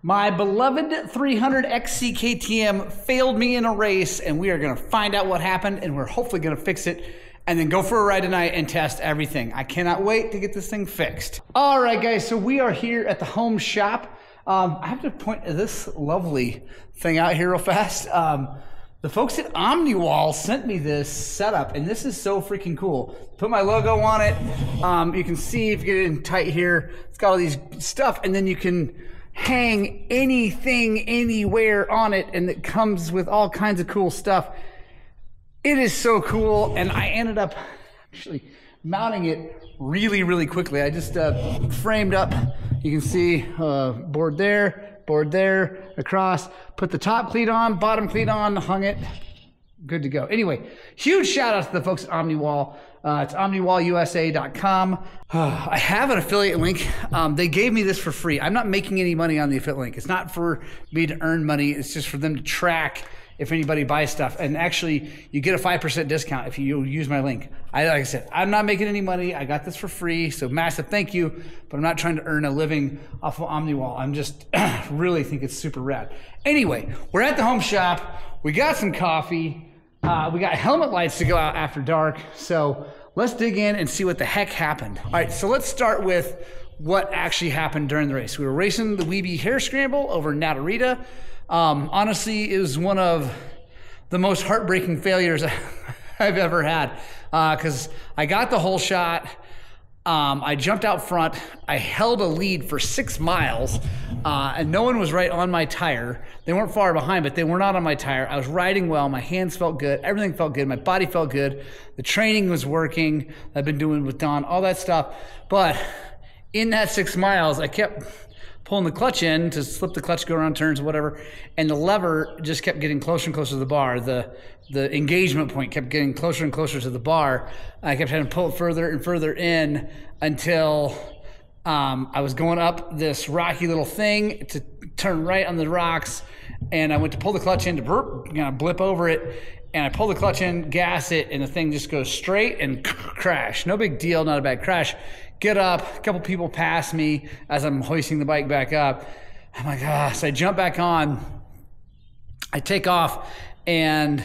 My beloved 300XC KTM failed me in a race, and we are going to find out what happened, and we're hopefully going to fix it and then go for a ride tonight and test everything. I cannot wait to get this thing fixed. All right, guys, so we are here at the home shop. I have to point this lovely thing out here real fast. The folks at Omniwall sent me this setup, and this is so freaking cool. Put my logo on it. You can see if you get it in tight here, it's got all these stuff, and then you can hang anything anywhere on it, and it comes with all kinds of cool stuff. It is so cool, and I ended up actually mounting it really quickly. I just framed up, you can see board there, across, put the top cleat on, bottom cleat on, hung it, good to go. Anyway, huge shout out to the folks at Omniwall. It's omniwallusa.com. I have an affiliate link. They gave me this for free. I'm not making any money on the affiliate link. It's not for me to earn money. It's just for them to track if anybody buys stuff. And actually, you get a 5% discount if you use my link. Like I said, I'm not making any money. I got this for free, so massive thank you. But I'm not trying to earn a living off of Omniwall. I'm just really think it's super rad. Anyway, we're at the home shop. We got some coffee. We got helmet lights to go out after dark. So let's dig in and see what the heck happened. All right, so let's start with what actually happened during the race. We were racing the Weeby Hair Scramble over Natarita. Honestly, it was one of the most heartbreaking failures I've ever had, because I got the whole shot. I jumped out front. I held a lead for 6 miles, and no one was right on my tire. They weren't far behind, but they were not on my tire. I was riding well. My hands felt good. Everything felt good. My body felt good. The training was working. I've been doing with Don, all that stuff. But in that 6 miles, I kept pulling the clutch in to slip the clutch, go around turns, whatever, and the lever just kept getting closer and closer to the bar. The engagement point kept getting closer and closer to the bar. I kept having to pull it further and further in until I was going up this rocky little thing to turn right on the rocks, and I went to pull the clutch in to blip over it, and I pull the clutch in, gas it, and the thing just goes straight and crash. No big deal, not a bad crash. Get up, a couple people pass me as I'm hoisting the bike back up. I'm like, so I jump back on, I take off, and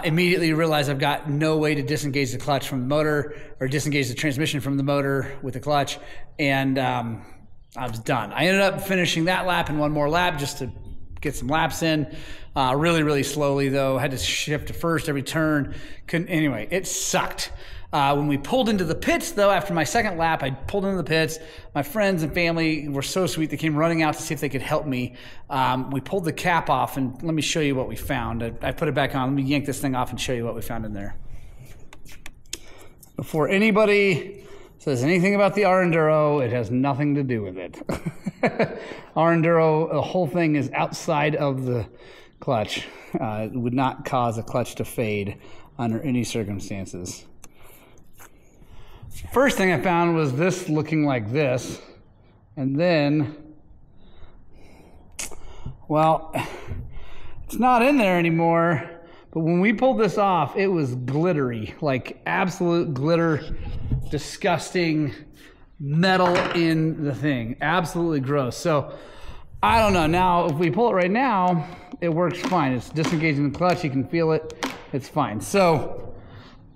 immediately realize I've got no way to disengage the clutch from the motor or disengage the transmission from the motor with the clutch, and I was done. I ended up finishing that lap and one more lap just to get some laps in, really slowly though. Had to shift to first every turn. Anyway, it sucked. When we pulled into the pits, though, after my second lap, I pulled into the pits. My friends and family were so sweet. They came running out to see if they could help me. We pulled the cap off, and let me show you what we found. I put it back on. Let me yank this thing off and show you what we found in there. Before anybody says anything about the R-Enduro, it has nothing to do with it. R-Enduro, the whole thing is outside of the clutch. It would not cause a clutch to fade under any circumstances. First thing I found was this looking like this, and then, well, it's not in there anymore, but when we pulled this off, it was glittery, like absolute glitter, disgusting metal in the thing, absolutely gross. So I don't know. Now, if we pull it right now, it works fine. It's disengaging the clutch, you can feel it, it's fine. So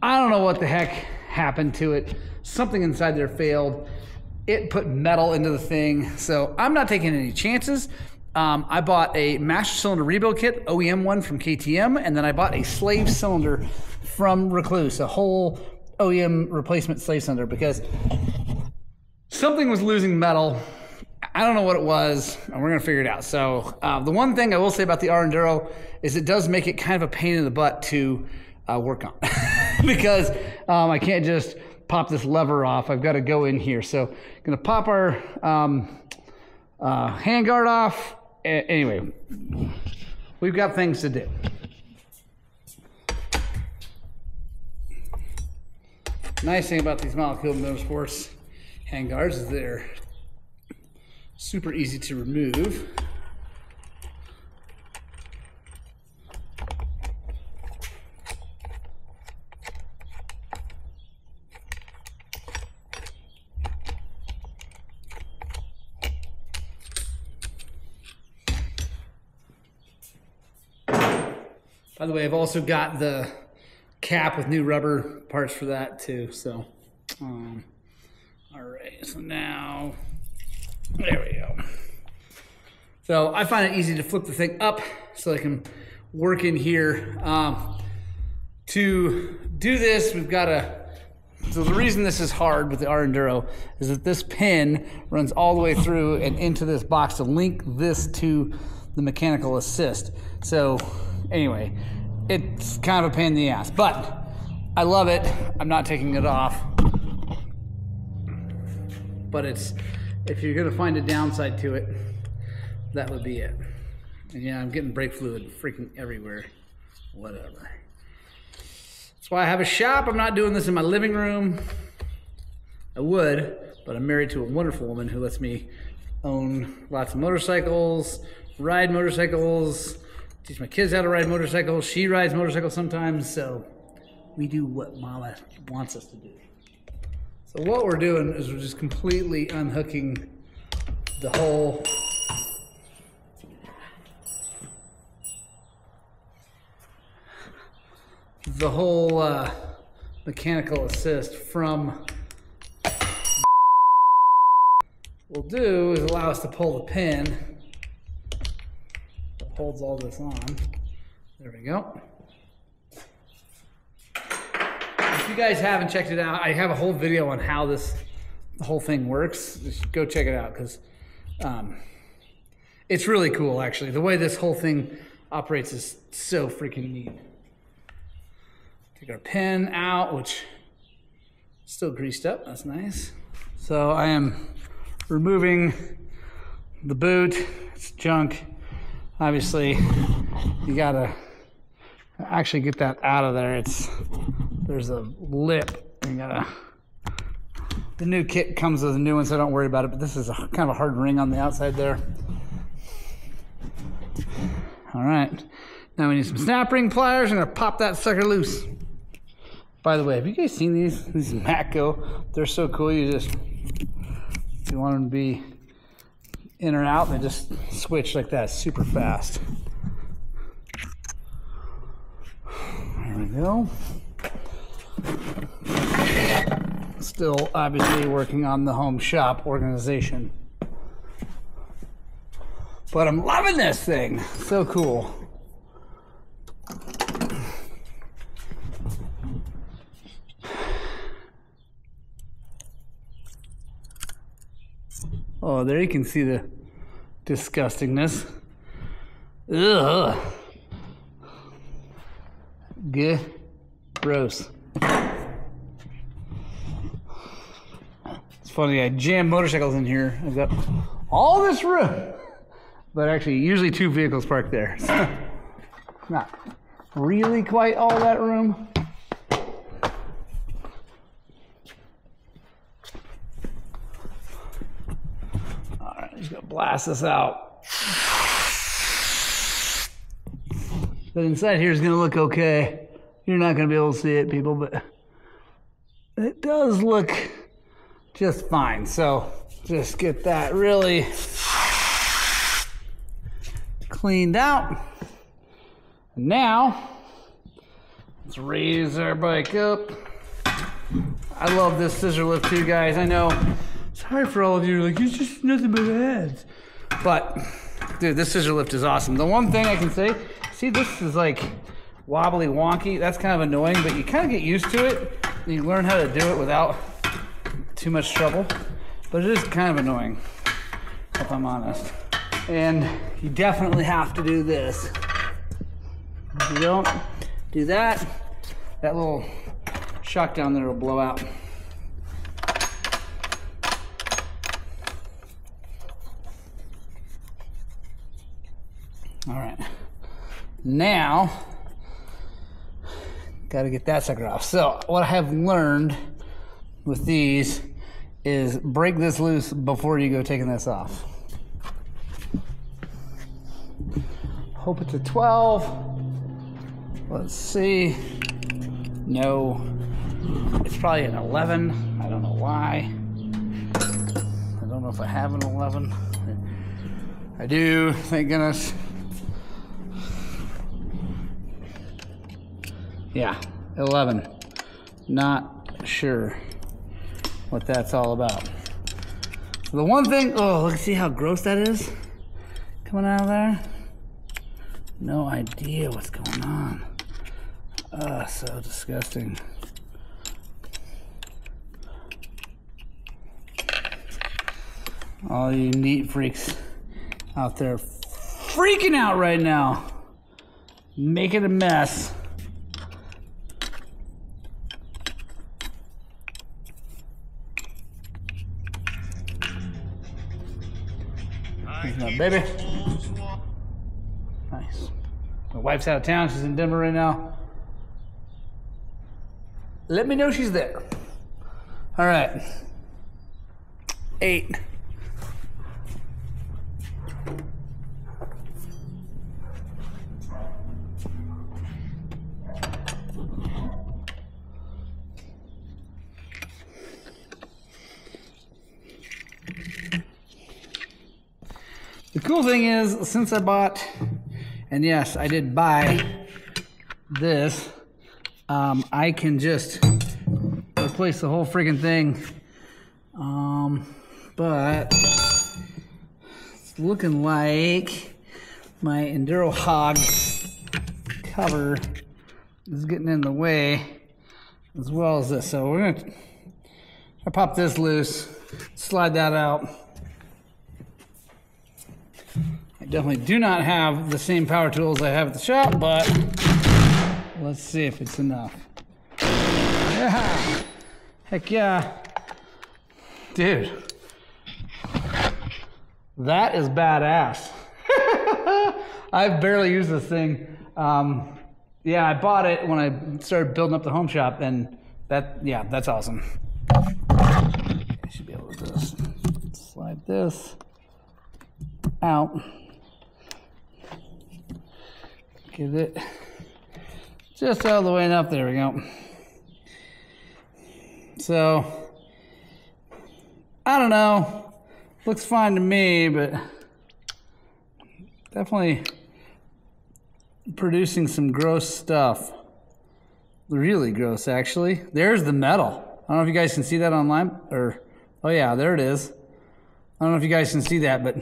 I don't know what the heck happened to it. Something inside there failed. It put metal into the thing. So I'm not taking any chances. I bought a master cylinder rebuild kit, OEM one from KTM, and then I bought a slave cylinder from Recluse, a whole OEM replacement slave cylinder, because something was losing metal. I don't know what it was, and we're gonna figure it out. So the one thing I will say about the R-Enduro is it does make it kind of a pain in the butt to work on because I can't just pop this lever off. I've got to go in here. So I'm gonna pop our handguard off. Anyway, we've got things to do. Nice thing about these Molecule Motorsports handguards is they're super easy to remove. By the way, I've also got the cap with new rubber parts for that too. So, all right, so now, there we go. So I find it easy to flip the thing up so I can work in here. To do this, we've got to, so the reason this is hard with the R Enduro is that this pin runs all the way through and into this box to link this to the mechanical assist. So anyway, it's kind of a pain in the ass, but I love it. I'm not taking it off. But it's, if you're gonna find a downside to it, that would be it. And yeah, I'm getting brake fluid freaking everywhere. Whatever. That's why I have a shop. I'm not doing this in my living room. I would, but I'm married to a wonderful woman who lets me own lots of motorcycles, ride motorcycles, teach my kids how to ride motorcycles. She rides motorcycles sometimes, so we do what Mama wants us to do. So what we're doing is we're just completely unhooking the whole mechanical assist from. What we'll do is allow us to pull the pin that holds all this on. There we go. If you guys haven't checked it out, I have a whole video on how the whole thing works. Just go check it out because it's really cool actually. The way this whole thing operates is so freaking neat. Take our pin out, which is still greased up. That's nice. So I am removing the boot. It's junk. Obviously, you gotta actually get that out of there. There's a lip. You gotta. The new kit comes with a new one, so don't worry about it. But this is kind of a hard ring on the outside there. All right. Now we need some snap ring pliers. I'm gonna pop that sucker loose. By the way, have you guys seen these? These Matco, they're so cool. If you want them to be in or out, they just switch like that, super fast. There we go. Still obviously working on the home shop organization. But I'm loving this thing. So cool. Oh, there you can see the disgustingness. Ugh. Gross. It's funny, I jam motorcycles in here. I've got all this room, but actually usually 2 vehicles parked there. So not really quite all that room. Just gonna blast this out. But inside here is gonna look okay. You're not gonna be able to see it, people, but it does look just fine. So just get that really cleaned out. And now let's raise our bike up. I love this scissor lift too, guys. I know. Sorry for all of you, like, it's just nothing but ads. But, dude, this scissor lift is awesome. The one thing I can say, see, this is like wobbly wonky. That's kind of annoying, but you kind of get used to it. And you learn how to do it without too much trouble. But it is kind of annoying, if I'm honest. And you definitely have to do this. If you don't do that, that little shock down there will blow out. All right, now, got to get that sucker off. So what I have learned with these is break this loose before you go taking this off. Hope it's a 12. Let's see. No, it's probably an 11. I don't know why. I don't know if I have an 11. I do, thank goodness. Yeah, 11. Not sure what that's all about. So the one thing, oh, look, see how gross that is coming out of there? No idea what's going on. So disgusting. All you neat freaks out there freaking out right now, making a mess. Here's my baby. Nice. My wife's out of town. She's in Denver right now. Let me know she's there. All right. 8. The cool thing is, since I bought, and yes, I did buy this, I can just replace the whole freaking thing. But it's looking like my Enduro Hog cover is getting in the way, as well as this. So we're gonna pop this loose, slide that out. I definitely do not have the same power tools I have at the shop, but let's see if it's enough. Yeah, heck yeah. Dude, that is badass. I've barely used this thing. Yeah, I bought it when I started building up the home shop, and that's awesome. I should be able to just slide this out. Get it just out of the way enough. There we go. So, I don't know. Looks fine to me, but definitely producing some gross stuff. Really gross, actually. There's the metal. I don't know if you guys can see that online, or, oh yeah, there it is. I don't know if you guys can see that, but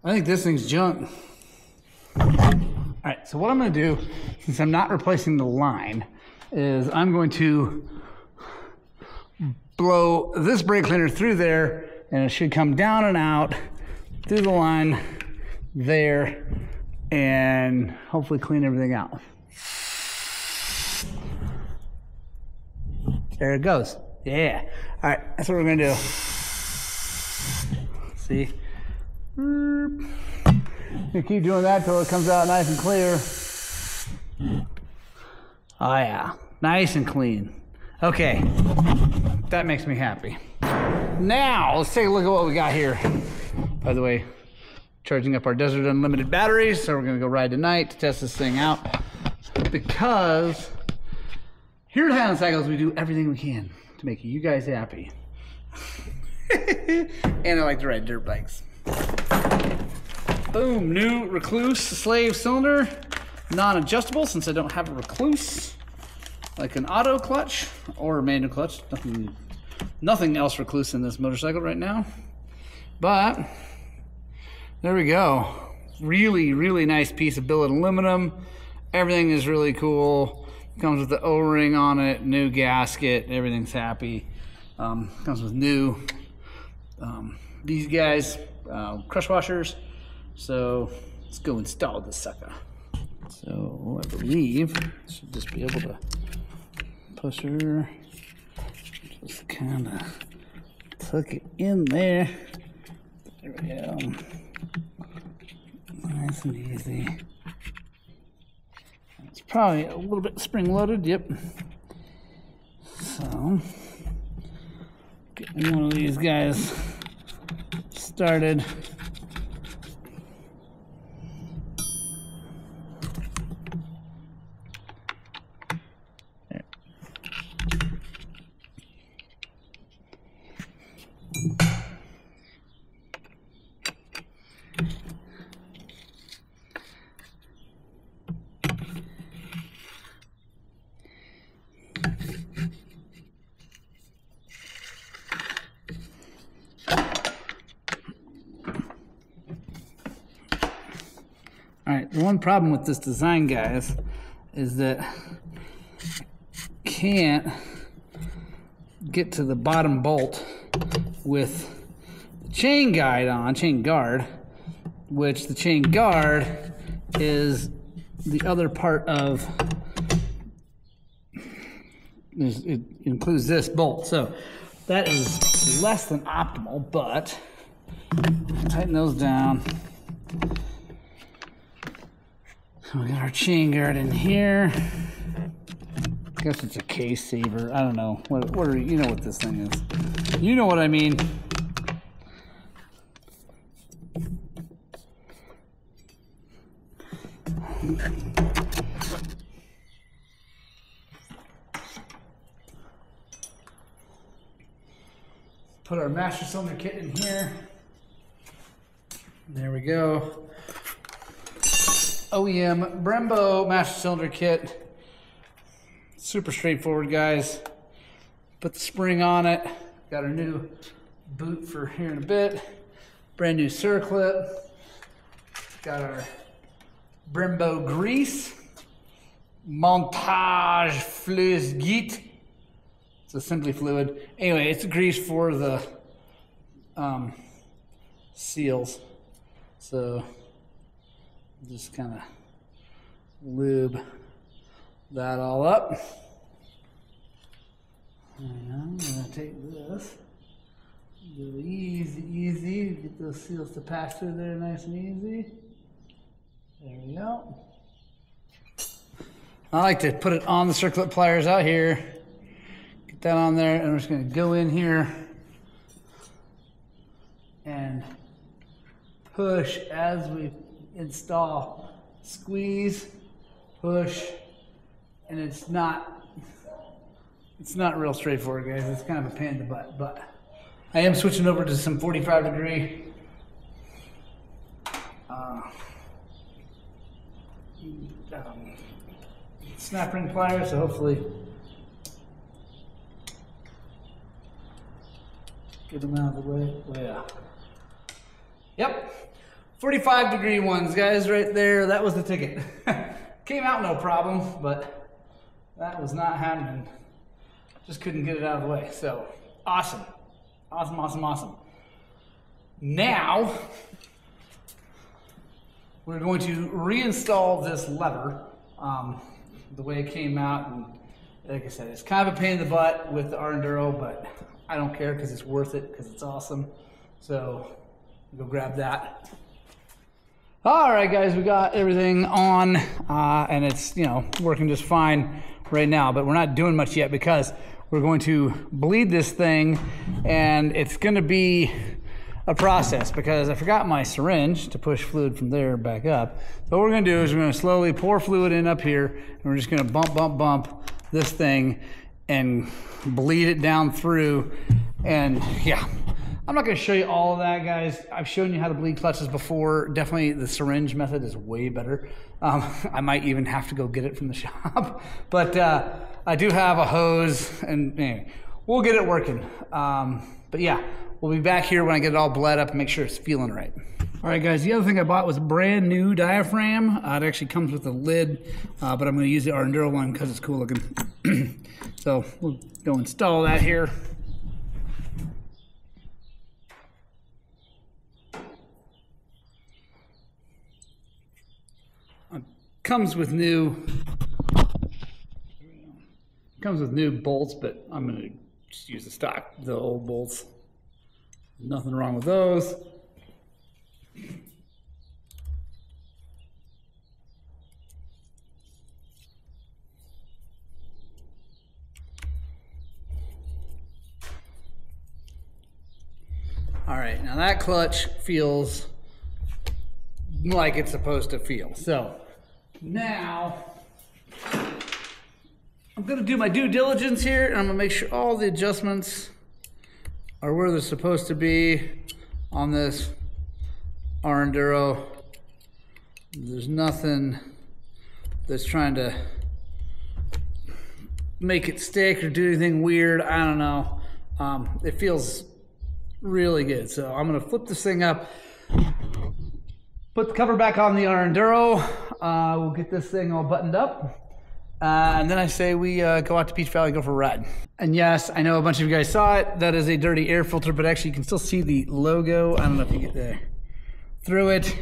I think this thing's junk. All right, so what I'm going to do, since I'm not replacing the line, is I'm going to blow this brake cleaner through there, and it should come down and out through the line there, and hopefully clean everything out. There it goes. Yeah. All right, that's what we're going to do. See? You keep doing that till it comes out nice and clear. Oh yeah, nice and clean. Okay, that makes me happy. Now, let's take a look at what we got here. By the way, charging up our Desert Unlimited batteries, so we're gonna go ride tonight to test this thing out. Because here at Highland Cycles, we do everything we can to make you guys happy. And I like to ride dirt bikes. Boom, new Recluse slave cylinder, non-adjustable since I don't have a Recluse, like an auto clutch or a manual clutch. Nothing else Recluse in this motorcycle right now, but there we go. Really, really nice piece of billet aluminum. Everything is really cool. Comes with the O-ring on it, new gasket, everything's happy. Comes with new, these guys, crush washers. So let's go install this sucker. So I believe I should just be able to push her, just kind of tuck it in there. There we go. Nice and easy. It's probably a little bit spring loaded, yep. So getting one of these guys started. All right, the one problem with this design, guys, is that I can't get to the bottom bolt with the chain guard, which the chain guard is the other part of, it includes this bolt. So that is less than optimal, but tighten those down. We got our chain guard in here. I guess it's a case saver. I don't know. What are you know what this thing is? You know what I mean. Put our master cylinder kit in here. There we go. OEM Brembo master cylinder kit. Super straightforward, guys. Put the spring on it. Got our new boot for here in a bit. Brand new circlip. Got our Brembo grease. Montage Fluid Git. It's a Simply Fluid. Anyway, it's a grease for the seals. So just kind of lube that all up. And I'm going to take this. Do easy. Get those seals to pass through there nice and easy. There we go. I like to put it on the circlip pliers out here. Get that on there, and I'm just going to go in here and push as we install. Squeeze, push, and it's not real straightforward, guys. It's kind of a pain in the butt, but I am switching over to some 45 degree snap ring pliers, so hopefully get them out of the way. Oh, yeah. Yep, 45 degree ones, guys, right there. That was the ticket. Came out no problem, but that was not happening. Just couldn't get it out of the way. So awesome. Awesome. Now we're going to reinstall this lever the way it came out, and like I said, it's kind of a pain in the butt with the R-Enduro, but I don't care because it's worth it, because it's awesome. So go grab that. All right, guys, we got everything on, and it's, you know, working just fine right now, but we're not doing much yet because we're going to bleed this thing, and it's going to be a process because I forgot my syringe to push fluid from there back up. So what we're going to do is we're going to slowly pour fluid in up here, and we're just going to bump this thing and bleed it down through. And yeah, I'm not going to show you all of that, guys. I've shown you how to bleed clutches before. Definitely the syringe method is way better. I might even have to go get it from the shop, but I do have a hose, and anyway, we'll get it working. But yeah, we'll be back here when I get it all bled up and make sure it's feeling right. All right, guys, the other thing I bought was a brand new diaphragm. It actually comes with a lid, but I'm going to use the R-Enduro one because it's cool looking. So we'll go install that here. Comes with new bolts, but I'm going to just use the old bolts. Nothing wrong with those. All right, now that clutch feels like it's supposed to feel. So now I'm going to do my due diligence here, and I'm going to make sure all the adjustments are where they're supposed to be on this R-Enduro. There's nothing that's trying to make it stick or do anything weird. I don't know. It feels really good. So I'm going to flip this thing up Put the cover back on the Enduro. We'll get this thing all buttoned up. And then I say we go out to Peach Valley, go for a ride. And yes, I know a bunch of you guys saw it. That is a dirty air filter, but actually you can still see the logo. I don't know if you get there. Through it.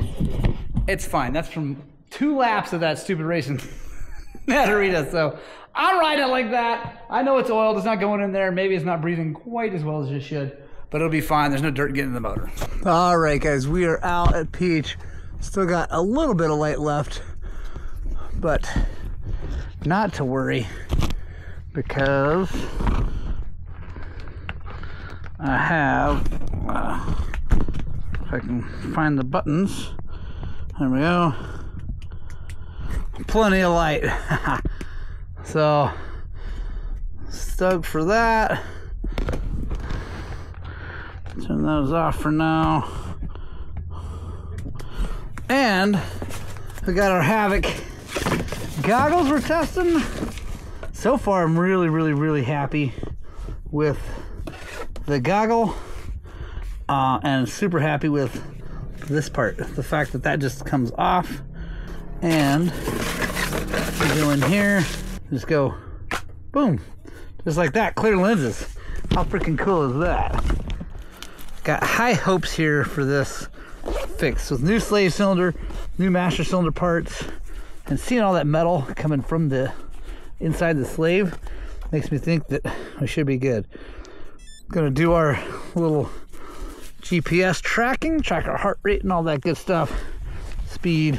It's fine. That's from 2 laps of that stupid racing Natarita. So I'm riding it like that. I know it's oiled. It's not going in there. Maybe it's not breathing quite as well as it should, but it'll be fine. There's no dirt getting in the motor. All right, guys, we are out at Peach. Still got a little bit of light left, but not to worry, because I have, if I can find the buttons, there we go, plenty of light. So stoked for that. Turn those off for now. And we got our Havoc goggles we're testing. So far I'm really happy with the goggle, and super happy with this part, the fact that that just comes off, and you go in here, just go boom, just like that. Clear lenses. How freaking cool is that? Got high hopes here for this fix with new slave cylinder, new master cylinder parts, and seeing all that metal coming from the inside the slave makes me think that we should be good. Gonna do our little GPS tracking, track our heart rate and all that good stuff, speed.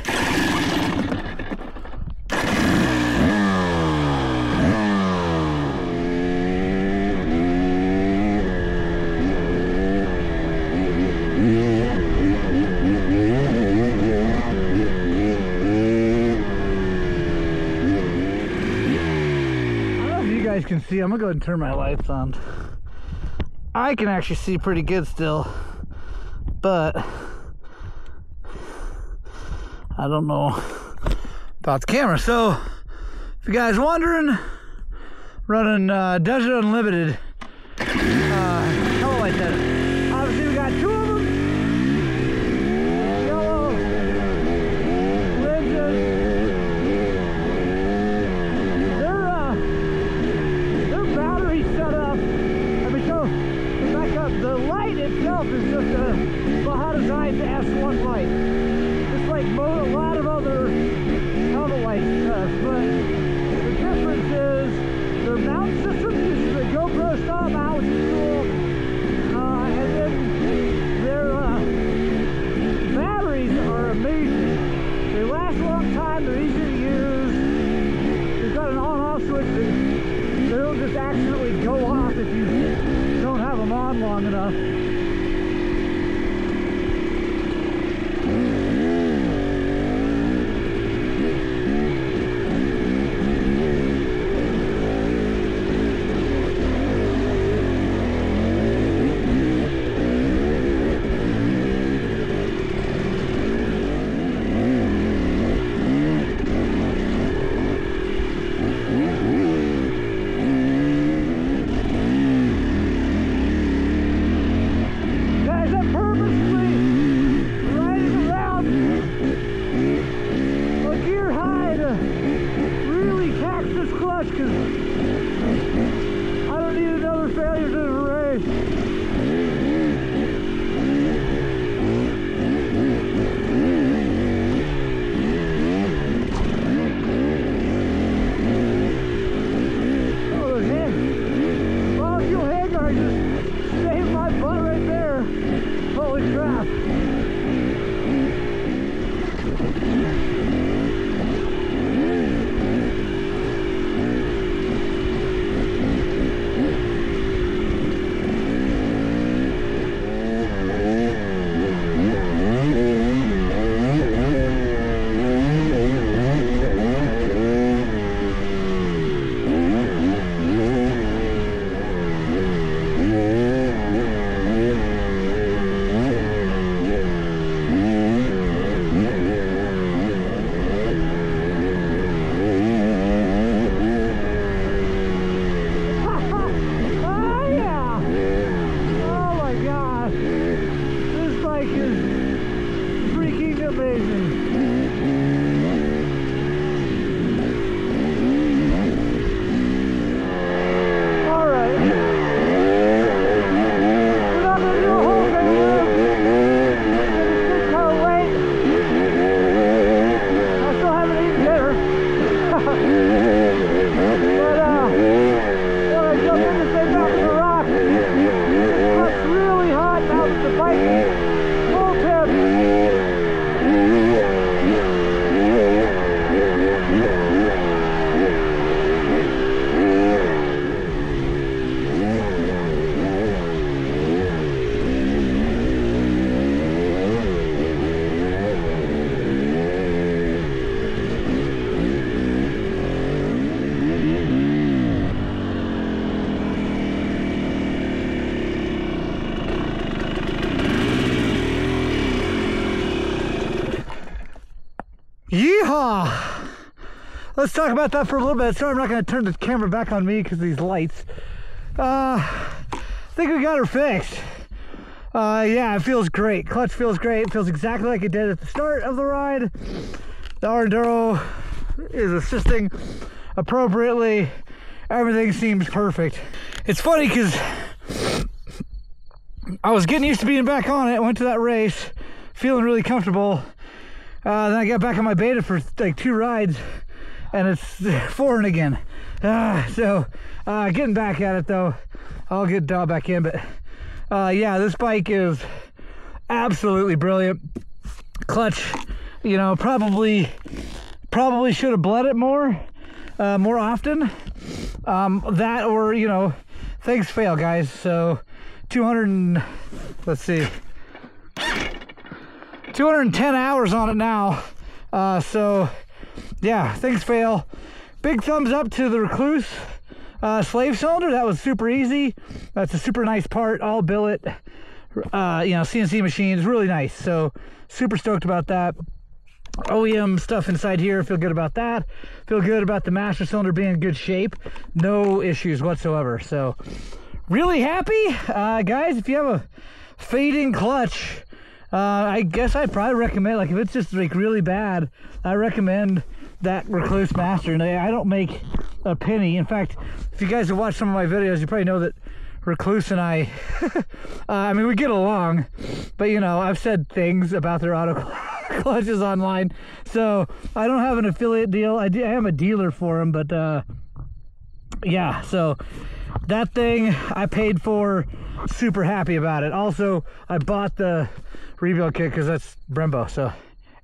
Can see, I'm gonna go ahead and turn my lights on. I can actually see pretty good still, but I don't know about the camera. So if you guys wondering, running Desert Unlimited color light setter. Obviously we got 2 of them, yellow lenses. The light itself is just a Baja-designed S1 light, just like a lot of other helmet lights does. But the difference is their mount system uses a GoPro amazing. Yeehaw! Let's talk about that for a little bit. Sorry, I'm not going to turn the camera back on me because of these lights. I think we got her fixed. Yeah, it feels great. Clutch feels great. It feels exactly like it did at the start of the ride. The Enduro is assisting appropriately. Everything seems perfect. It's funny because I was getting used to being back on it. Went to that race, feeling really comfortable. Then I got back on my beta for like 2 rides, and it's foreign again. Getting back at it though, I'll get dialed back in. But yeah, this bike is absolutely brilliant. Clutch, you know, probably should have bled it more often. That, or you know, things fail, guys. So 210 hours on it now. So yeah, things fail. Big thumbs up to the Recluse slave cylinder. That was super easy. That's a super nice part, all billet, you know, CNC machines, really nice. So super stoked about that. OEM stuff inside here, feel good about that. Feel good about the master cylinder being in good shape. No issues whatsoever. So really happy. Guys, if you have a fading clutch, I guess I'd probably recommend, like if it's just like really bad, I recommend that Recluse Master. And I don't make a penny. In fact, if you guys have watched some of my videos, you probably know that Recluse and I mean, we get along, but you know, I've said things about their auto clutches online, so I don't have an affiliate deal. I am a dealer for them, but yeah, so that thing I paid for, super happy about it. Also, I bought the rebuild kit because that's brembo. So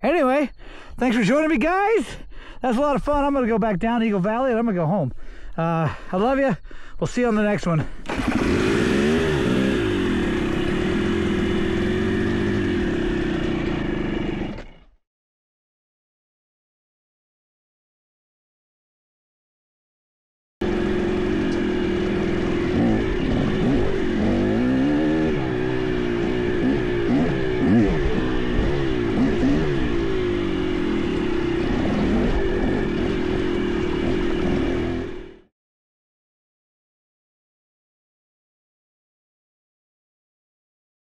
anyway, thanks for joining me, guys. That's a lot of fun. I'm gonna go back down Eagle Valley and I'm gonna go home. I love you. We'll see you on the next one.